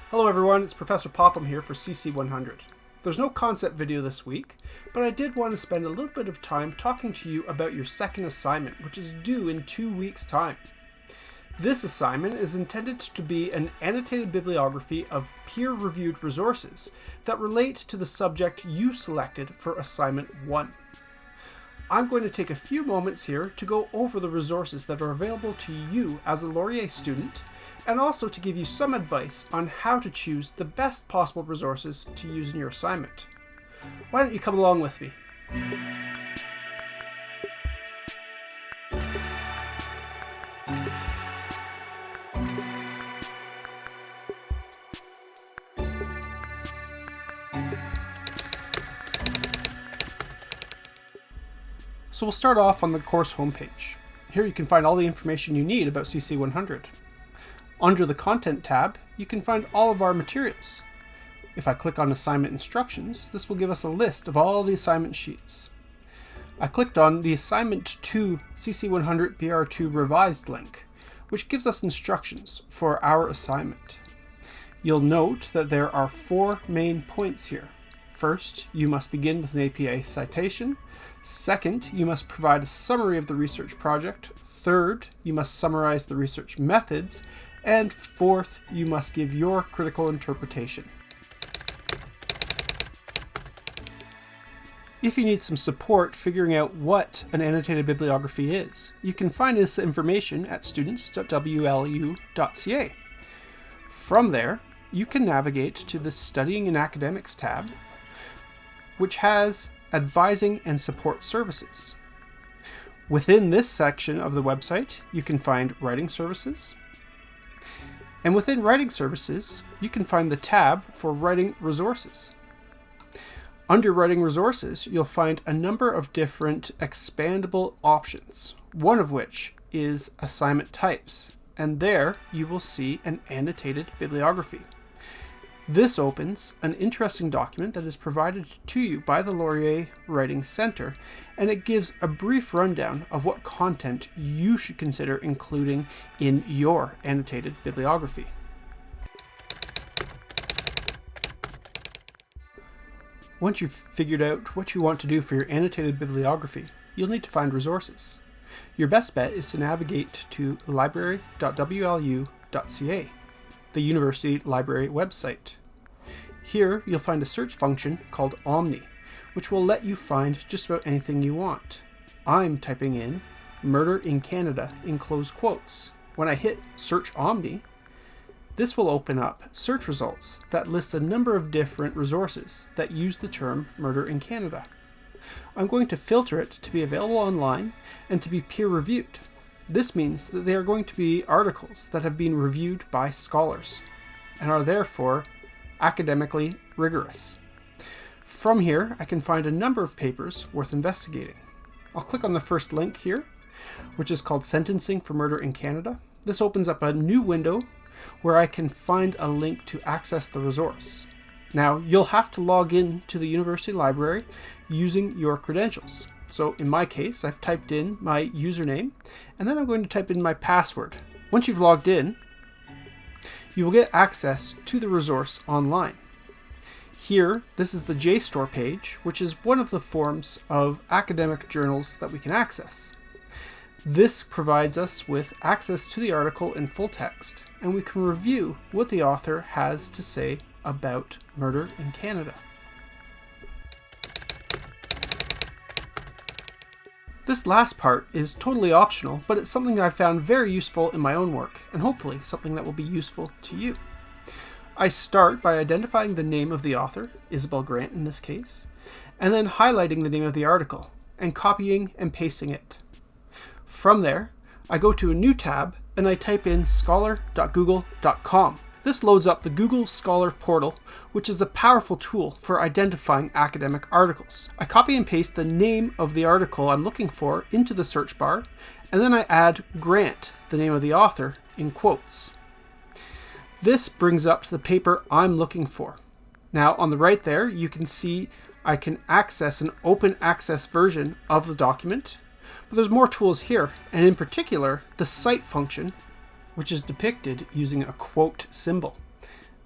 Hello everyone, it's Professor Popham here for CC100. There's no concept video this week, but I did want to spend a little bit of time talking to you about your second assignment, which is due in 2 weeks' time. This assignment is intended to be an annotated bibliography of peer-reviewed resources that relate to the subject you selected for Assignment 1. I'm going to take a few moments here to go over the resources that are available to you as a Laurier student, and also to give you some advice on how to choose the best possible resources to use in your assignment. Why don't you come along with me? So we'll start off on the course homepage. Here you can find all the information you need about CC100. Under the Content tab, you can find all of our materials. If I click on Assignment Instructions, this will give us a list of all the assignment sheets. I clicked on the Assignment 2 CC100 BR2 Revised link, which gives us instructions for our assignment. You'll note that there are 4 main points here. First, you must begin with an APA citation. Second, you must provide a summary of the research project. Third, you must summarize the research methods. And fourth, you must give your critical interpretation. If you need some support figuring out what an annotated bibliography is, you can find this information at students.wlu.ca. From there, you can navigate to the Studying in Academics tab, which has Advising and Support Services. Within this section of the website, you can find Writing Services. And within Writing Services, you can find the tab for Writing Resources. Under Writing Resources, you'll find a number of different expandable options, one of which is assignment types, and there you will see an annotated bibliography. This opens an interesting document that is provided to you by the Laurier Writing Center, and it gives a brief rundown of what content you should consider including in your annotated bibliography. Once you've figured out what you want to do for your annotated bibliography, you'll need to find resources. Your best bet is to navigate to library.wlu.ca. the University Library website. Here you'll find a search function called Omni, which will let you find just about anything you want. I'm typing in "murder in Canada" in close quotes. When I hit Search Omni, this will open up search results that lists a number of different resources that use the term "murder in Canada." I'm going to filter it to be available online and to be peer-reviewed. This means that they are going to be articles that have been reviewed by scholars and are therefore academically rigorous. From here, I can find a number of papers worth investigating. I'll click on the first link here, which is called Sentencing for Murder in Canada. This opens up a new window where I can find a link to access the resource. Now, you'll have to log in to the university library using your credentials. So in my case, I've typed in my username, and then I'm going to type in my password. Once you've logged in, you will get access to the resource online. Here, this is the JSTOR page, which is one of the forms of academic journals that we can access. This provides us with access to the article in full text, and we can review what the author has to say about murder in Canada. This last part is totally optional, but it's something I've found very useful in my own work, and hopefully something that will be useful to you. I start by identifying the name of the author, Isabel Grant in this case, and then highlighting the name of the article, and copying and pasting it. From there, I go to a new tab, and I type in scholar.google.com. This loads up the Google Scholar portal, which is a powerful tool for identifying academic articles. I copy and paste the name of the article I'm looking for into the search bar, and then I add Grant, the name of the author, in quotes. This brings up the paper I'm looking for. Now, on the right there, you can see I can access an open access version of the document, but there's more tools here, and in particular, the cite function, which is depicted using a quote symbol.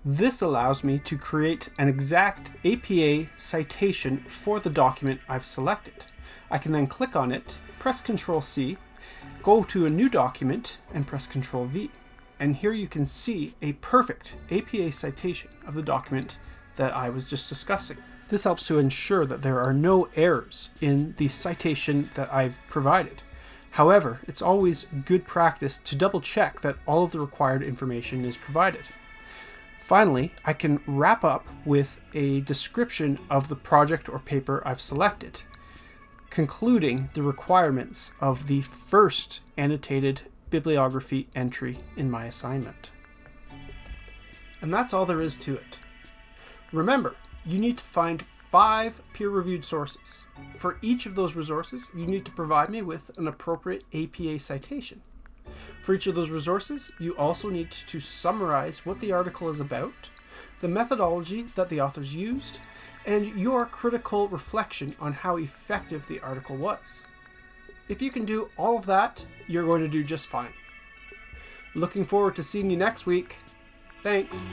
This allows me to create an exact APA citation for the document I've selected. I can then click on it, press Ctrl+C, go to a new document, and press Ctrl+V. And here you can see a perfect APA citation of the document that I was just discussing. This helps to ensure that there are no errors in the citation that I've provided. However, it's always good practice to double check that all of the required information is provided. Finally, I can wrap up with a description of the project or paper I've selected, concluding the requirements of the first annotated bibliography entry in my assignment. And that's all there is to it. Remember, you need to find 5 peer-reviewed sources. For each of those resources, you need to provide me with an appropriate APA citation. For each of those resources, you also need to summarize what the article is about, the methodology that the authors used, and your critical reflection on how effective the article was. If you can do all of that, you're going to do just fine. Looking forward to seeing you next week. Thanks.